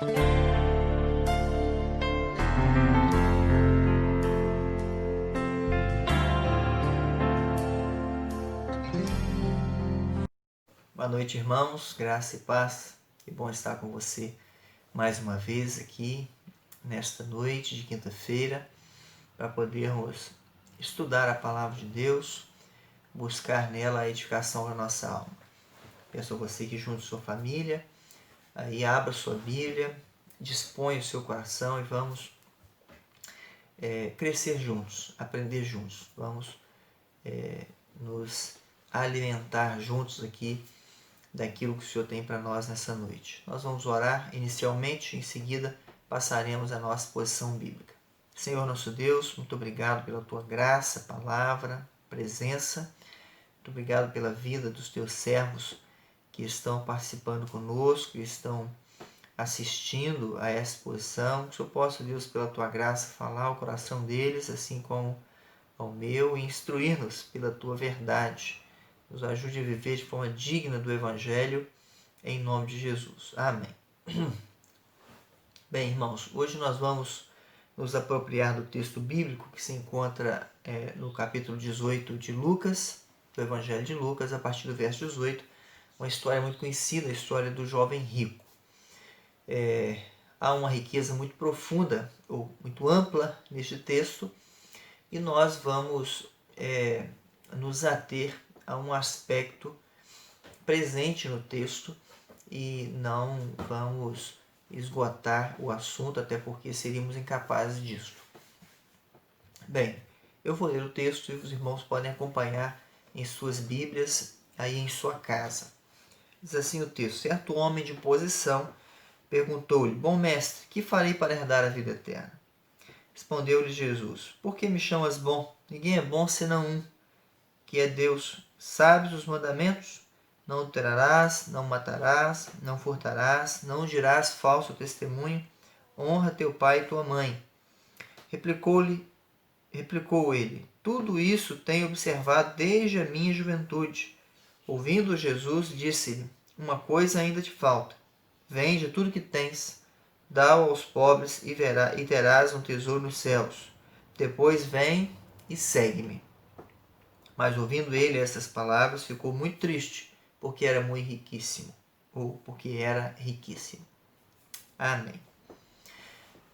Boa noite, irmãos, graça e paz. Que bom estar com você mais uma vez aqui nesta noite de quinta-feira para podermos estudar a palavra de Deus, buscar nela a edificação da nossa alma. Peço a você que junte sua família, aí abra sua Bíblia, disponha o seu coração e vamos crescer juntos, aprender juntos. Vamos nos alimentar juntos aqui daquilo que o Senhor tem para nós nessa noite. Nós vamos orar inicialmente, em seguida passaremos a nossa posição bíblica. Senhor nosso Deus, muito obrigado pela Tua graça, palavra, presença. Muito obrigado pela vida dos Teus servos que estão participando conosco, que estão assistindo a essa exposição. Que o Senhor possa, Deus, pela Tua graça, falar ao coração deles, assim como ao meu, e instruir-nos pela Tua verdade. Nos ajude a viver de forma digna do Evangelho, em nome de Jesus. Amém. Bem, irmãos, hoje nós vamos nos apropriar do texto bíblico que se encontra no capítulo 18 de Lucas, do Evangelho de Lucas, a partir do verso 18, uma história muito conhecida, a história do jovem rico. Há uma riqueza muito profunda, ou muito ampla, neste texto, e nós vamos nos ater a um aspecto presente no texto e não vamos esgotar o assunto, até porque seríamos incapazes disso. Bem, eu vou ler o texto e os irmãos podem acompanhar em suas Bíblias, aí em sua casa. Diz assim o texto: certo homem de posição perguntou-lhe: bom mestre, que farei para herdar a vida eterna? Respondeu-lhe Jesus: por que me chamas bom? Ninguém é bom senão um, que é Deus. Sabes os mandamentos? Não adulterarás, não matarás, não furtarás, não dirás falso testemunho, honra teu pai e tua mãe. Replicou ele: tudo isso tenho observado desde a minha juventude. Ouvindo Jesus, disse-lhe: uma coisa ainda te falta. Vende tudo que tens, dá-o aos pobres e terás um tesouro nos céus. Depois vem e segue-me. Mas ouvindo ele essas palavras, ficou muito triste, porque era muito riquíssimo, ou porque era riquíssimo. Amém.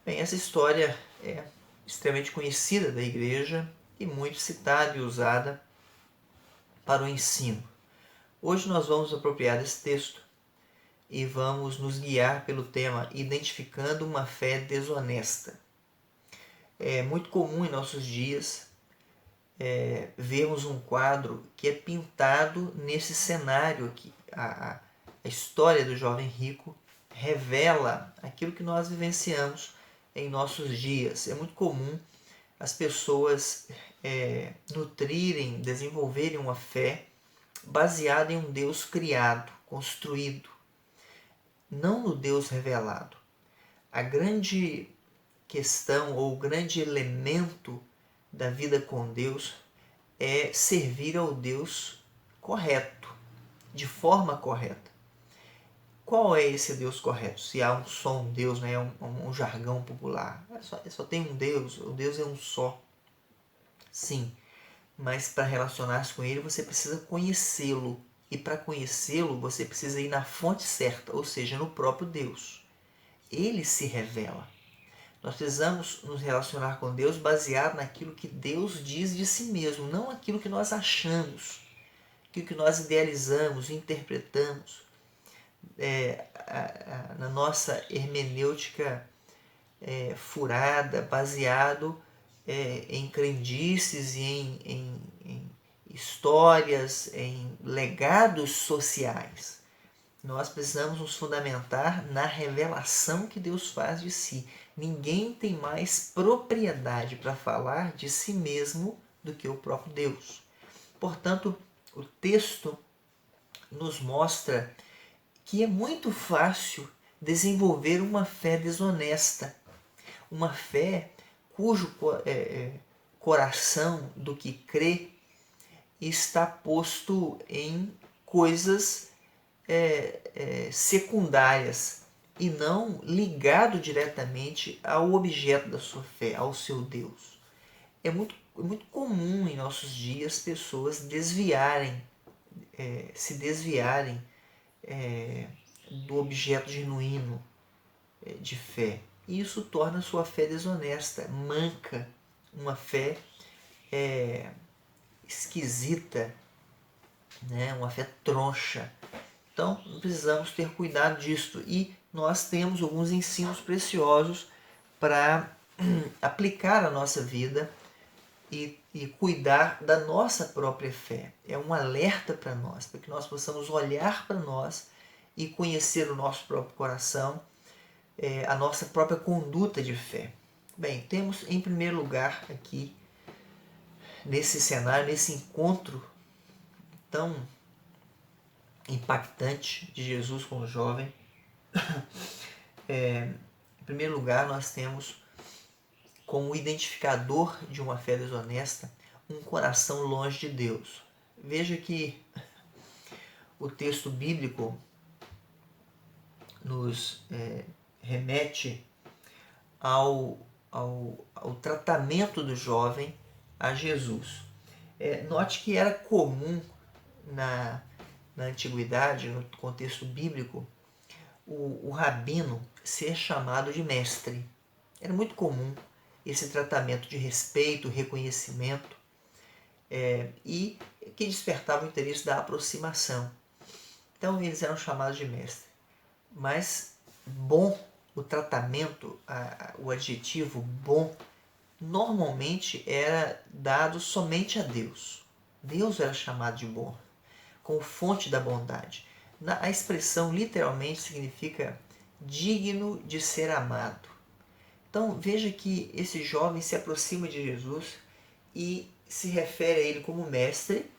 Bem, essa história é extremamente conhecida da igreja e muito citada e usada para o ensino. Hoje nós vamos nos apropriar desse texto e vamos nos guiar pelo tema identificando uma fé desonesta. É muito comum em nossos dias vermos um quadro que é pintado nesse cenário aqui. A história do jovem rico revela aquilo que nós vivenciamos em nossos dias. É muito comum as pessoas nutrirem, desenvolverem uma fé baseada em um Deus criado, construído, não no Deus revelado. A grande questão ou o grande elemento da vida com Deus é servir ao Deus correto, de forma correta. Qual é esse Deus correto? Se há um só um Deus, né? um jargão popular. Só tem um Deus, o Deus é um só. Sim, mas para relacionar-se com Ele você precisa conhecê-lo. E para conhecê-lo você precisa ir na fonte certa, ou seja, no próprio Deus. Ele se revela. Nós precisamos nos relacionar com Deus baseado naquilo que Deus diz de si mesmo, não aquilo que nós achamos, aquilo que nós idealizamos, interpretamos. Na nossa hermenêutica furada, baseado em crendices e em histórias, em legados sociais. Nós precisamos nos fundamentar na revelação que Deus faz de si. Ninguém tem mais propriedade para falar de si mesmo do que o próprio Deus. Portanto, o texto nos mostra que é muito fácil desenvolver uma fé desonesta, uma fé cujo coração do que crê está posto em coisas secundárias, e não ligado diretamente ao objeto da sua fé, ao seu Deus. É muito comum em nossos dias pessoas se desviarem do objeto genuíno de fé. E isso torna a sua fé desonesta, manca, uma fé esquisita, né? Uma fé troncha. Então, precisamos ter cuidado disto. E nós temos alguns ensinos preciosos para aplicar à nossa vida e cuidar da nossa própria fé. É um alerta para nós, para que nós possamos olhar para nós e conhecer o nosso próprio coração, a nossa própria conduta de fé. Bem, temos em primeiro lugar aqui, nesse cenário, nesse encontro tão impactante de Jesus com o jovem, em primeiro lugar nós temos como identificador de uma fé desonesta um coração longe de Deus. Veja que o texto bíblico nos remete ao tratamento do jovem a Jesus. Note que era comum na antiguidade, no contexto bíblico, o rabino ser chamado de mestre. Era muito comum esse tratamento de respeito, reconhecimento, e que despertava o interesse da aproximação. Então eles eram chamados de mestre. Mas bom, o tratamento, o adjetivo bom, normalmente era dado somente a Deus. Deus era chamado de bom, como fonte da bondade. A expressão literalmente significa digno de ser amado. Então veja que esse jovem se aproxima de Jesus e se refere a ele como mestre,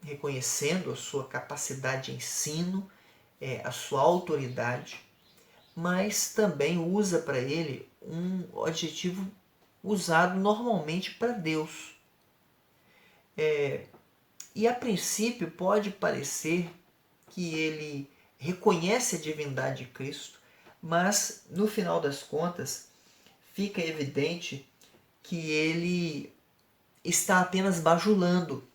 reconhecendo a sua capacidade de ensino, a sua autoridade, mas também usa para ele um adjetivo usado normalmente para Deus. E a princípio pode parecer que ele reconhece a divindade de Cristo, mas no final das contas fica evidente que ele está apenas bajulando.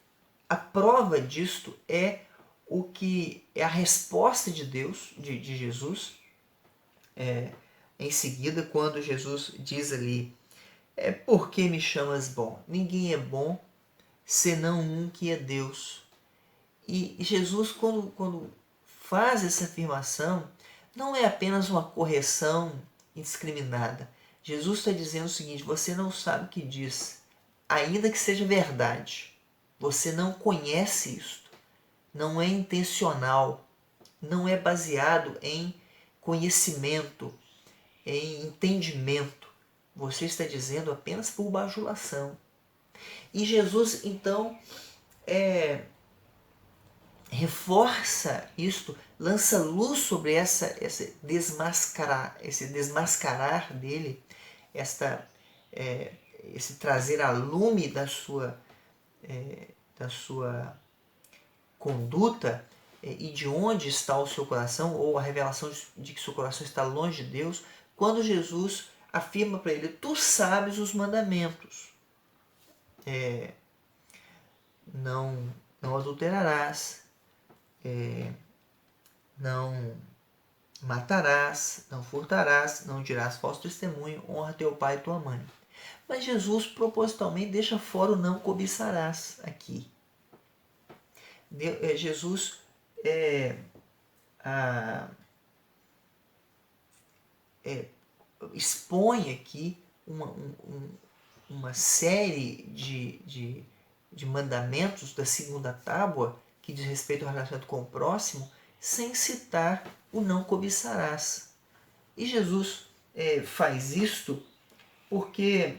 A prova disto é o que é a resposta de Deus, de Jesus, em seguida, quando Jesus diz ali: por que me chamas bom? Ninguém é bom senão um que é Deus. E Jesus, quando faz essa afirmação, não é apenas uma correção indiscriminada. Jesus está dizendo o seguinte: você não sabe o que diz, ainda que seja verdade. Você não conhece isto. Não é intencional. Não é baseado em conhecimento, em entendimento. Você está dizendo apenas por bajulação. E Jesus, então, reforça isto, lança luz sobre esse desmascarar dele, esse trazer a lume da sua conduta, e de onde está o seu coração, ou a revelação de que seu coração está longe de Deus, quando Jesus afirma para ele: tu sabes os mandamentos. Não adulterarás, não matarás, não furtarás, não dirás falso testemunho, honra teu pai e tua mãe. Mas Jesus propositalmente deixa fora o não cobiçarás aqui. Jesus expõe aqui uma série de mandamentos da segunda tábua que diz respeito ao relacionamento com o próximo, sem citar o não cobiçarás. E Jesus faz isto porque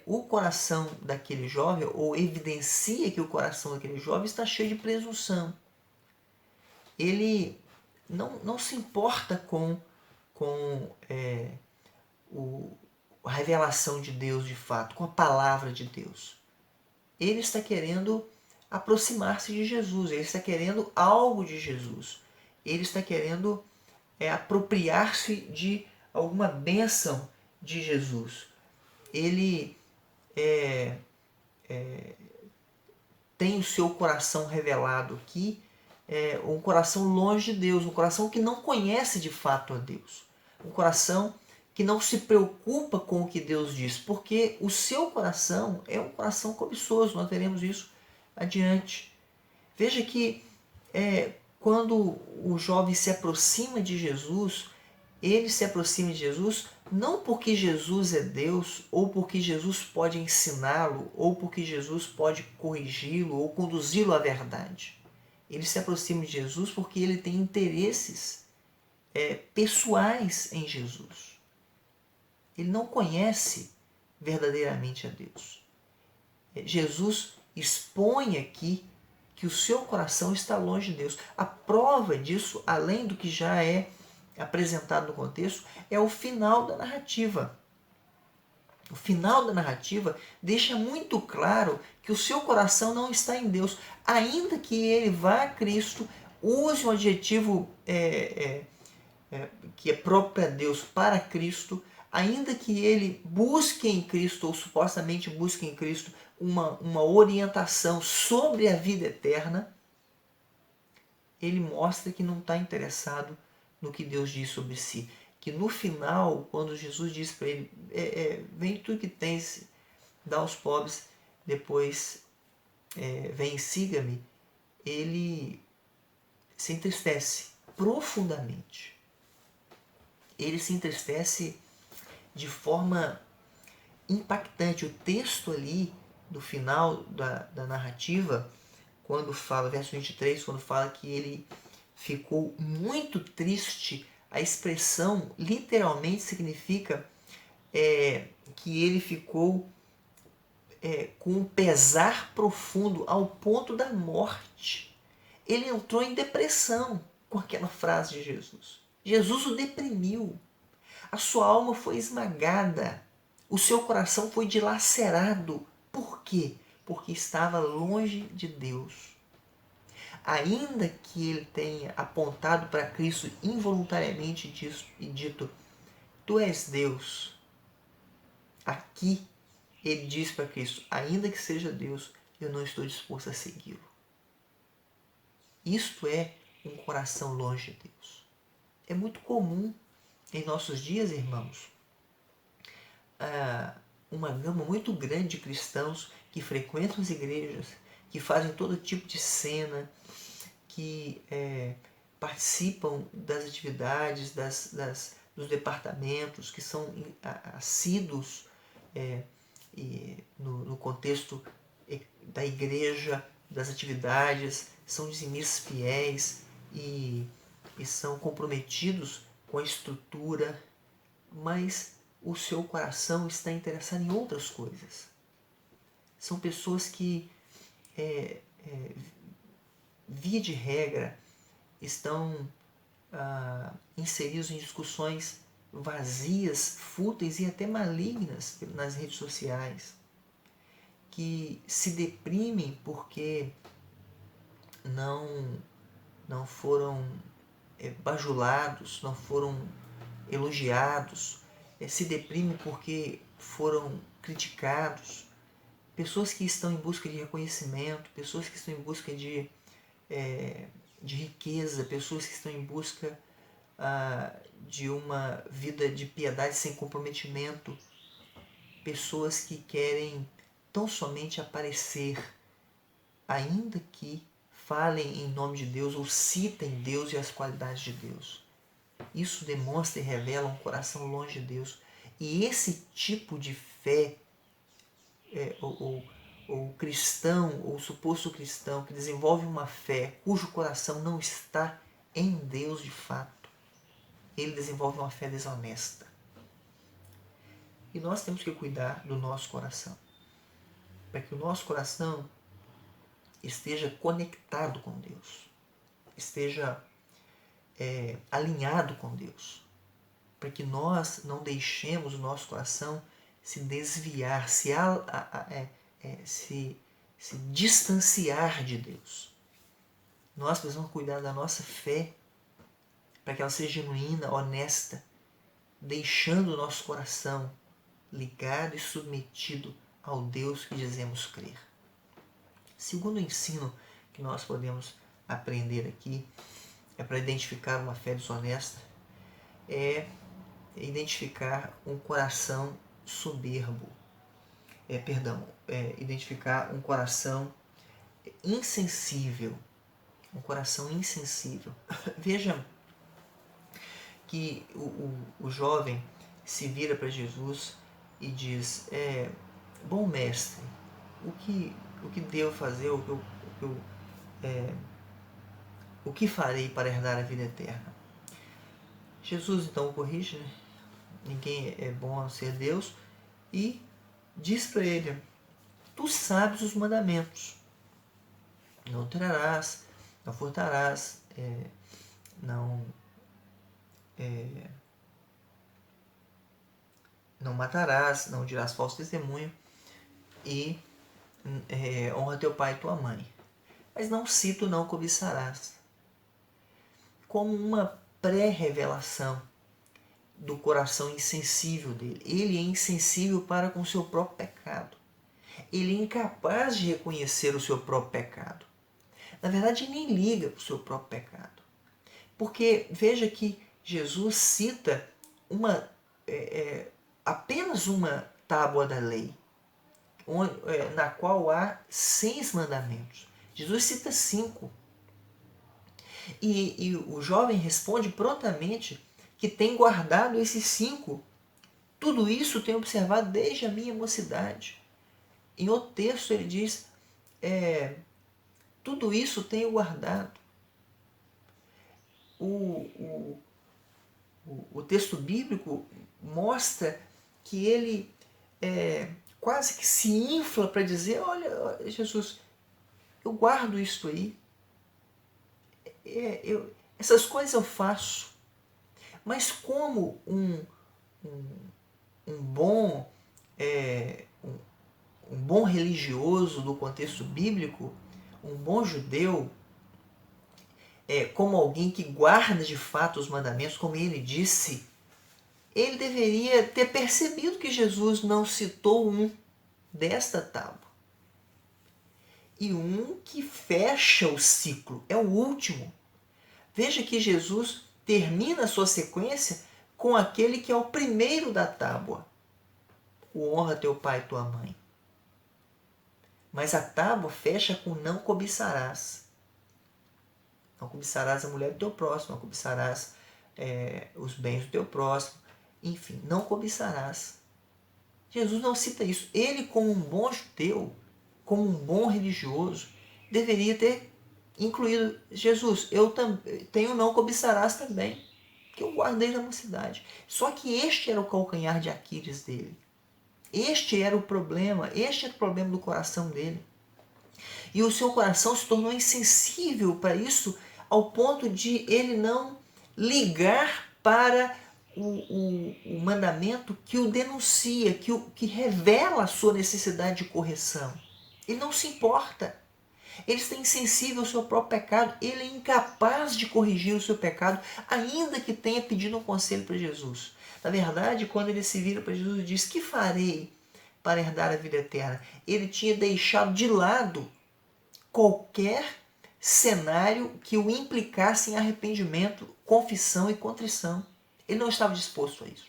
o coração daquele jovem, ou evidencia que o coração daquele jovem está cheio de presunção. Ele não se importa com a revelação de Deus de fato, com a palavra de Deus. Ele está querendo aproximar-se de Jesus, ele está querendo algo de Jesus, ele está querendo apropriar-se de alguma bênção de Jesus. Ele tem o seu coração revelado aqui, um coração longe de Deus, um coração que não conhece de fato a Deus, um coração que não se preocupa com o que Deus diz, porque o seu coração é um coração cobiçoso, nós veremos isso adiante. Veja que quando o jovem se aproxima de Jesus, ele se aproxima de Jesus não porque Jesus é Deus, ou porque Jesus pode ensiná-lo, ou porque Jesus pode corrigi-lo, ou conduzi-lo à verdade. Ele se aproxima de Jesus porque ele tem interesses pessoais em Jesus. Ele não conhece verdadeiramente a Deus. Jesus expõe aqui que o seu coração está longe de Deus. A prova disso, além do que já é apresentado no contexto, é o final da narrativa. O final da narrativa deixa muito claro que o seu coração não está em Deus. Ainda que ele vá a Cristo, use um adjetivo que é próprio a Deus para Cristo, ainda que ele busque em Cristo, ou supostamente busque em Cristo, uma orientação sobre a vida eterna, ele mostra que não está interessado no que Deus diz sobre si. Que no final, quando Jesus diz para ele, vem tudo que tens, dá aos pobres, depois vem e siga-me, ele se entristece profundamente. Ele se entristece de forma impactante. O texto ali, do final da narrativa, quando fala, verso 23, quando fala que ele ficou muito triste, a expressão literalmente significa que ele ficou com um pesar profundo ao ponto da morte. Ele entrou em depressão com aquela frase de Jesus. Jesus o deprimiu. A sua alma foi esmagada. O seu coração foi dilacerado. Por quê? Porque estava longe de Deus. Ainda que ele tenha apontado para Cristo involuntariamente e dito, tu és Deus. Aqui ele diz para Cristo, ainda que seja Deus, eu não estou disposto a segui-lo. Isto é um coração longe de Deus. É muito comum em nossos dias, irmãos, uma gama muito grande de cristãos que frequentam as igrejas, que fazem todo tipo de cena, que participam das atividades, dos departamentos, que são assíduos no contexto da igreja, das atividades, são dizimistas fiéis e são comprometidos com a estrutura, mas o seu coração está interessado em outras coisas. São pessoas que, via de regra, estão inseridos em discussões vazias, fúteis e até malignas nas redes sociais, que se deprimem porque não foram bajulados, não foram elogiados, se deprimem porque foram criticados, pessoas que estão em busca de reconhecimento, pessoas que estão em busca de riqueza, pessoas que estão em busca de uma vida de piedade sem comprometimento, pessoas que querem tão somente aparecer, ainda que falem em nome de Deus ou citem Deus e as qualidades de Deus. Isso demonstra e revela um coração longe de Deus. E esse tipo de fé, o cristão, ou o suposto cristão, que desenvolve uma fé cujo coração não está em Deus de fato, ele desenvolve uma fé desonesta. E nós temos que cuidar do nosso coração, para que o nosso coração esteja conectado com Deus, esteja alinhado com Deus, para que nós não deixemos o nosso coração se desviar, se distanciar de Deus. Nós precisamos cuidar da nossa fé para que ela seja genuína, honesta, deixando o nosso coração ligado e submetido ao Deus que dizemos crer. Segundo ensino que nós podemos aprender aqui, para identificar uma fé desonesta, é identificar um coração soberbo. Identificar um coração insensível. Um coração insensível. Veja que o jovem se vira para Jesus e diz: bom mestre, o que devo fazer, o que farei para herdar a vida eterna? Jesus então o corrige, né? Ninguém é bom a não ser Deus, e diz para ele: tu sabes os mandamentos. Não trarás, não furtarás, não matarás, não dirás falso testemunho e honra teu pai e tua mãe. Mas não cito não cobiçarás, como uma pré-revelação do coração insensível dele. Ele é insensível para com o seu próprio pecado. Ele é incapaz de reconhecer o seu próprio pecado. Na verdade, ele nem liga para o seu próprio pecado. Porque veja que Jesus cita apenas uma tábua da lei, na qual há 6 mandamentos. Jesus cita 5. E o jovem responde prontamente que tem guardado esses 5. Tudo isso tenho observado desde a minha mocidade. Em outro texto ele diz, tudo isso tenho guardado. O texto bíblico mostra que ele quase que se infla para dizer: olha, Jesus, eu guardo isso aí, essas coisas eu faço, mas como um bom religioso do contexto bíblico, um bom judeu, como alguém que guarda de fato os mandamentos, como ele disse, ele deveria ter percebido que Jesus não citou um desta tábua. E um que fecha o ciclo, é o último. Veja que Jesus termina a sua sequência com aquele que é o primeiro da tábua. O honra teu pai e tua mãe. Mas a tábua fecha com não cobiçarás. Não cobiçarás a mulher do teu próximo, não cobiçarás os bens do teu próximo. Enfim, não cobiçarás. Jesus não cita isso. Ele, como um bom judeu, como um bom religioso, deveria ter incluído: Jesus, eu tenho não cobiçarás também, que eu guardei na mocidade. Só que este era o calcanhar de Aquiles dele. Este era o problema do coração dele. E o seu coração se tornou insensível para isso, ao ponto de ele não ligar para o mandamento que o denuncia, que revela a sua necessidade de correção. Ele não se importa. Ele está insensível ao seu próprio pecado. Ele é incapaz de corrigir o seu pecado, ainda que tenha pedido um conselho para Jesus. Na verdade, quando ele se vira para Jesus e diz: que farei para herdar a vida eterna? Ele tinha deixado de lado qualquer cenário que o implicasse em arrependimento, confissão e contrição. Ele não estava disposto a isso.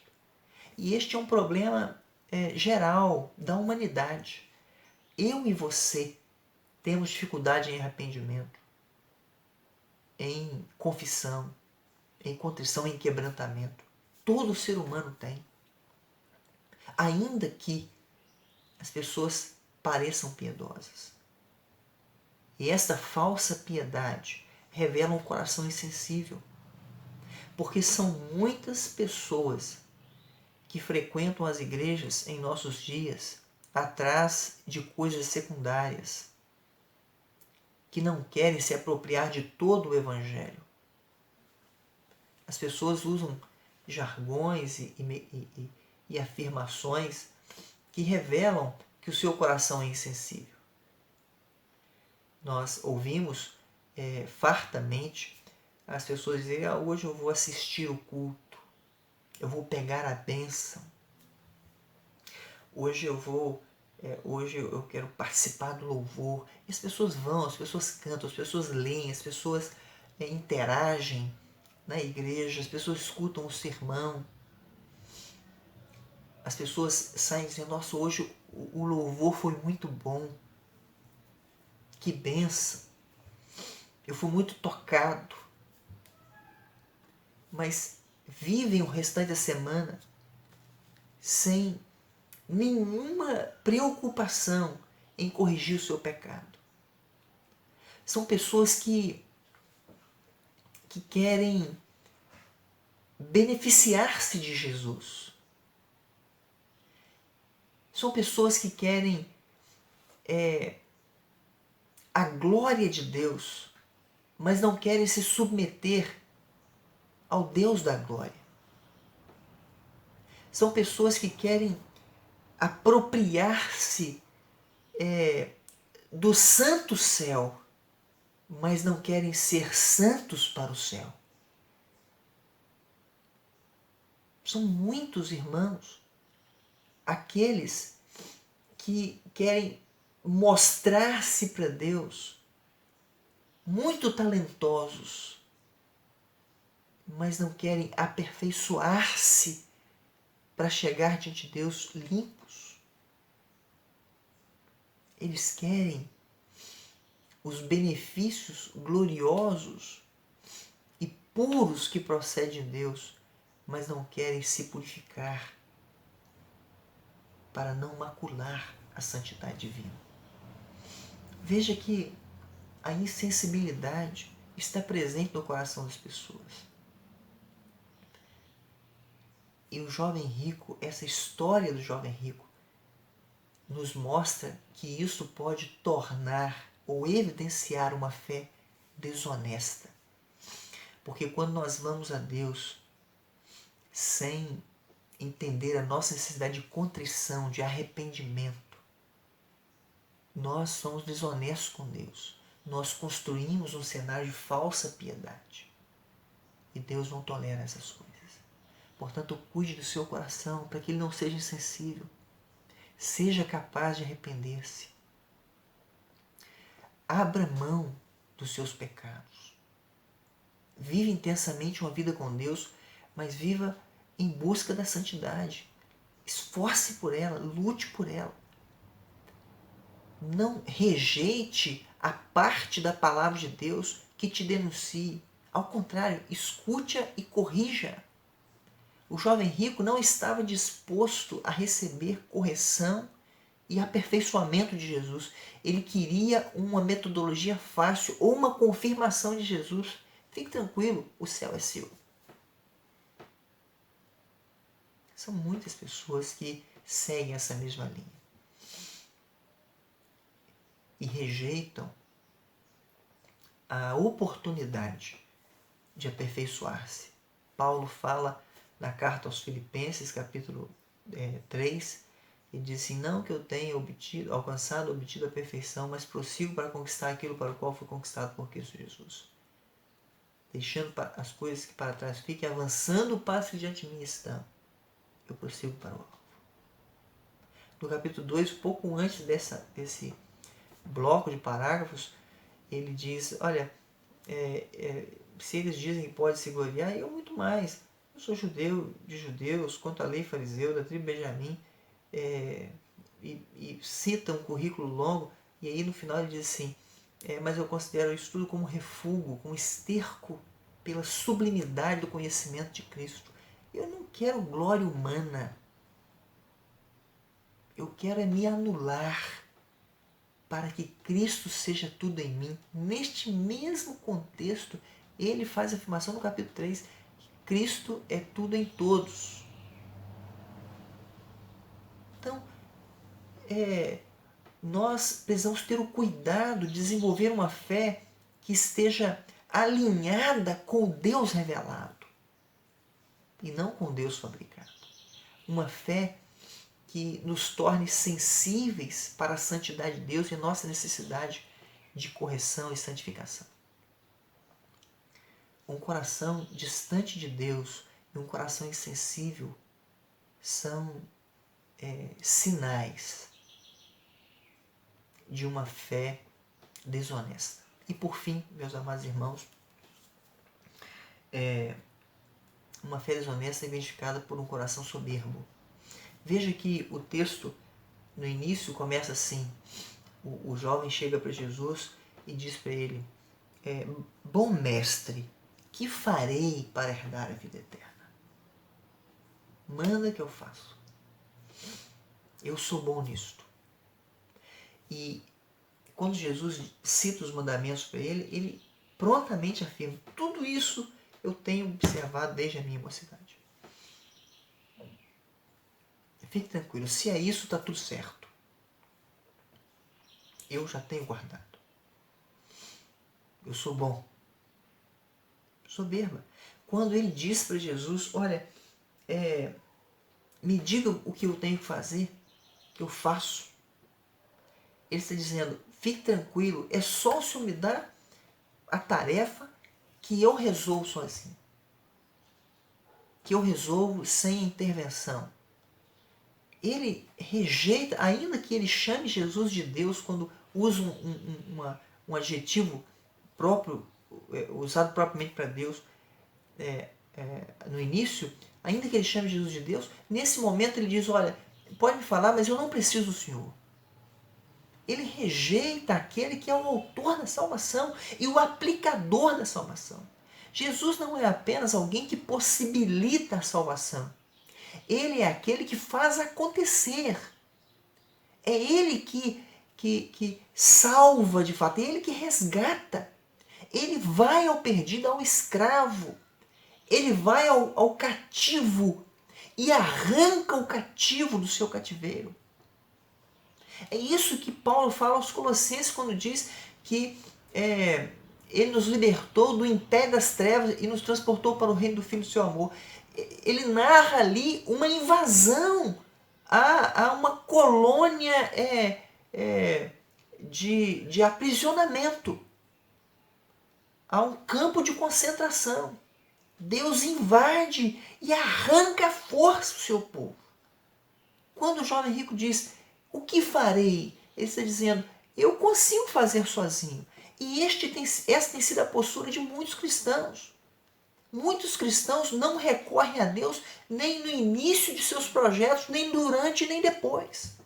E este é um problema geral da humanidade. Eu e você temos dificuldade em arrependimento, em confissão, em contrição, em quebrantamento. Todo ser humano tem. Ainda que as pessoas pareçam piedosas. E esta falsa piedade revela um coração insensível. Porque são muitas pessoas que frequentam as igrejas em nossos dias atrás de coisas secundárias, que não querem se apropriar de todo o Evangelho. As pessoas usam jargões e afirmações que revelam que o seu coração é insensível. Nós ouvimos fartamente as pessoas dizem, hoje eu vou assistir o culto, eu vou pegar a bênção, hoje eu quero participar do louvor. E as pessoas vão, as pessoas cantam, as pessoas leem, as pessoas interagem na igreja, as pessoas escutam o sermão, as pessoas saem dizendo, nossa, hoje o louvor foi muito bom, que bênção, eu fui muito tocado. Mas vivem o restante da semana sem nenhuma preocupação em corrigir o seu pecado. São pessoas que querem beneficiar-se de Jesus. São pessoas que querem a glória de Deus, mas não querem se submeter ao Deus da glória. São pessoas que querem apropriar-se do santo céu, mas não querem ser santos para o céu. São muitos irmãos, aqueles que querem mostrar-se para Deus muito talentosos, mas não querem aperfeiçoar-se para chegar diante de Deus limpos. Eles querem os benefícios gloriosos e puros que procedem de Deus, mas não querem se purificar para não macular a santidade divina. Veja que a insensibilidade está presente no coração das pessoas. E o jovem rico, essa história do jovem rico, nos mostra que isso pode tornar ou evidenciar uma fé desonesta. Porque quando nós vamos a Deus sem entender a nossa necessidade de contrição, de arrependimento, nós somos desonestos com Deus. Nós construímos um cenário de falsa piedade. E Deus não tolera essas coisas. Portanto, cuide do seu coração para que ele não seja insensível. Seja capaz de arrepender-se. Abra mão dos seus pecados. Viva intensamente uma vida com Deus, mas viva em busca da santidade. Esforce por ela, lute por ela. Não rejeite a parte da palavra de Deus que te denuncie. Ao contrário, escute-a e corrija. O jovem rico não estava disposto a receber correção e aperfeiçoamento de Jesus. Ele queria uma metodologia fácil ou uma confirmação de Jesus. Fique tranquilo, o céu é seu. São muitas pessoas que seguem essa mesma linha e rejeitam a oportunidade de aperfeiçoar-se. Paulo fala na carta aos Filipenses, capítulo 3, e diz assim, não que eu tenha obtido a perfeição, mas prossigo para conquistar aquilo para o qual fui conquistado por Cristo Jesus. Deixando as coisas que para trás fiquem, avançando o passo que diante de mim estão. Eu prossigo para o alvo. No capítulo 2, pouco antes desse bloco de parágrafos, ele diz, olha, se eles dizem que pode se gloriar, eu muito mais. Eu sou judeu de judeus, quanto à lei fariseu, da tribo de Benjamim, e cita um currículo longo, e aí no final ele diz assim, mas eu considero isso tudo como refúgio, como esterco pela sublimidade do conhecimento de Cristo. Eu não quero glória humana. Eu quero me anular para que Cristo seja tudo em mim. Neste mesmo contexto, ele faz a afirmação no capítulo 3, que Cristo é tudo em todos. Então, nós precisamos ter o cuidado de desenvolver uma fé que esteja alinhada com o Deus revelado e não com o Deus fabricado. Uma fé que nos torne sensíveis para a santidade de Deus e nossa necessidade de correção e santificação. um coração distante de Deus e um coração insensível são sinais de uma fé desonesta. E por fim, meus amados irmãos, uma fé desonesta é identificada por um coração soberbo. Veja que o texto, no início, começa assim. O jovem chega para Jesus e diz para ele, bom mestre, que farei para herdar a vida eterna? Manda que eu faço. Eu sou bom nisto. E quando Jesus cita os mandamentos para ele, ele prontamente afirma, tudo isso eu tenho observado desde a minha mocidade. Fique tranquilo, se é isso, está tudo certo. Eu já tenho guardado. Eu sou bom. Soberba. Quando ele diz para Jesus, olha, me diga o que eu tenho que fazer, que eu faço. Ele está dizendo, fique tranquilo, é só o Senhor me dar a tarefa que eu resolvo sozinho. Que eu resolvo sem intervenção. Ele rejeita, ainda que ele chame Jesus de Deus quando usa um adjetivo próprio, usado propriamente para Deus no início, ainda que ele chame Jesus de Deus, nesse momento ele diz, olha, pode me falar, mas eu não preciso do Senhor. Ele rejeita aquele que é o autor da salvação e o aplicador da salvação. Jesus não é apenas alguém que possibilita a salvação. Ele é aquele que faz acontecer. É ele que salva de fato, é ele que resgata. Ele vai ao perdido, ao escravo. Ele vai ao cativo e arranca o cativo do seu cativeiro. É isso que Paulo fala aos Colossenses quando diz que ele nos libertou do império das trevas e nos transportou para o reino do Filho do seu amor. Ele narra ali uma invasão a uma colônia de aprisionamento, a um campo de concentração. Deus invade e arranca a força do seu povo. Quando o jovem rico diz, o que farei? Ele está dizendo, eu consigo fazer sozinho. E essa tem sido a postura de muitos cristãos. Muitos cristãos não recorrem a Deus nem no início de seus projetos, nem durante, nem depois.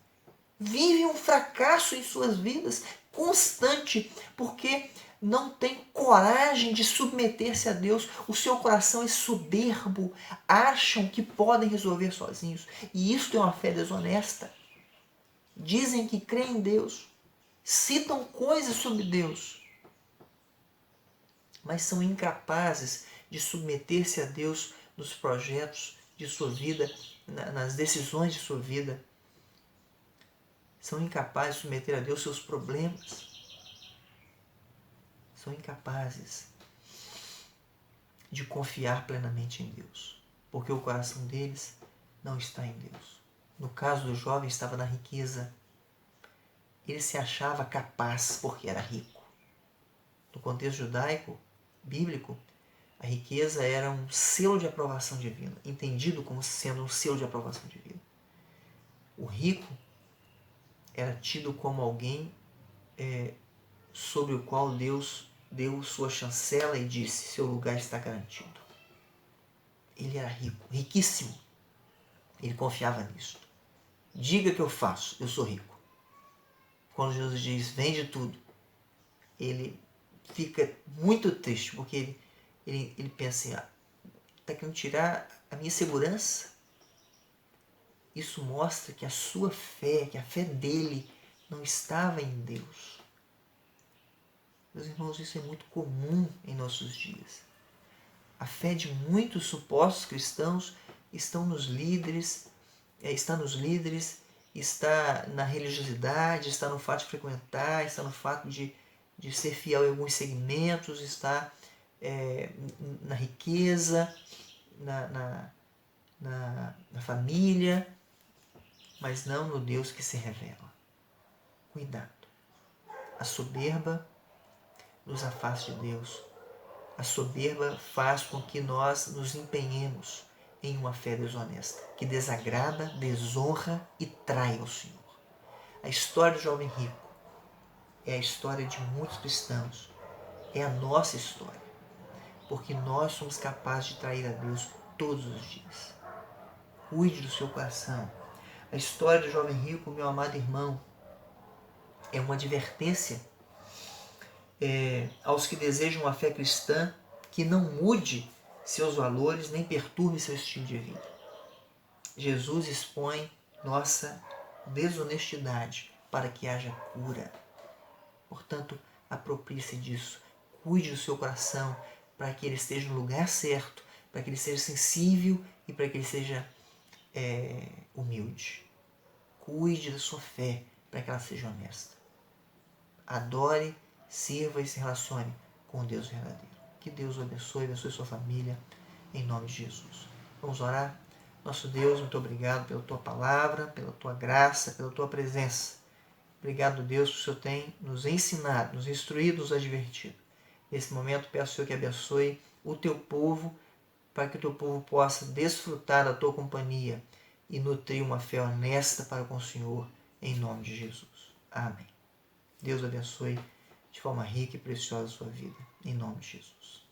Vivem um fracasso em suas vidas constante, porque não tem coragem de submeter-se a Deus. O seu coração é soberbo, acham que podem resolver sozinhos. E isso é uma fé desonesta. Dizem que creem em Deus, citam coisas sobre Deus, mas são incapazes de submeter-se a Deus nos projetos de sua vida, nas decisões de sua vida. São incapazes de submeter a Deus seus problemas. São incapazes de confiar plenamente em Deus, porque o coração deles não está em Deus. No caso do jovem, estava na riqueza. Ele se achava capaz porque era rico. No contexto judaico, bíblico, a riqueza era um selo de aprovação divina, entendido como sendo um selo de aprovação divina. O rico era tido como alguém sobre o qual Deus deu sua chancela e disse, seu lugar está garantido. Ele era rico, riquíssimo. Ele confiava nisso. Diga que eu faço, eu sou rico. Quando Jesus diz, vende tudo, ele fica muito triste, porque ele pensa assim, está querendo tirar a minha segurança? Isso mostra que a sua fé, que a fé dele não estava em Deus. Meus irmãos, isso é muito comum em nossos dias. A fé de muitos supostos cristãos está nos líderes, está na religiosidade, está no fato de frequentar, está no fato de ser fiel em alguns segmentos, está na riqueza, na família, mas não no Deus que se revela. Cuidado. A soberba nos afasta de Deus A soberba faz com que nós nos empenhemos em uma fé desonesta, que desagrada, desonra e trai ao Senhor. A história do jovem rico é a história de muitos cristãos, é a nossa história, porque nós somos capazes de trair a Deus todos os dias. Cuide do seu coração. A história do jovem rico, meu amado irmão, é uma advertência aos que desejam uma fé cristã que não mude seus valores nem perturbe seu estilo de vida. Jesus expõe nossa desonestidade para que haja cura. Portanto, aproprie-se disso. Cuide do seu coração para que ele esteja no lugar certo, para que ele seja sensível e para que ele seja humilde. Cuide da sua fé para que ela seja honesta. Adore, sirva e se relacione com Deus verdadeiro. Que Deus o abençoe sua família, em nome de Jesus. Vamos orar? Nosso Deus, muito obrigado pela Tua palavra, pela Tua graça, pela Tua presença. Obrigado, Deus, por o Senhor tem nos ensinado, nos instruído, nos advertido. Nesse momento, peço ao Senhor que abençoe o Teu povo, para que o Teu povo possa desfrutar da Tua companhia e nutrir uma fé honesta para com o Senhor, em nome de Jesus. Amém. Deus abençoe de forma rica e preciosa a sua vida, em nome de Jesus.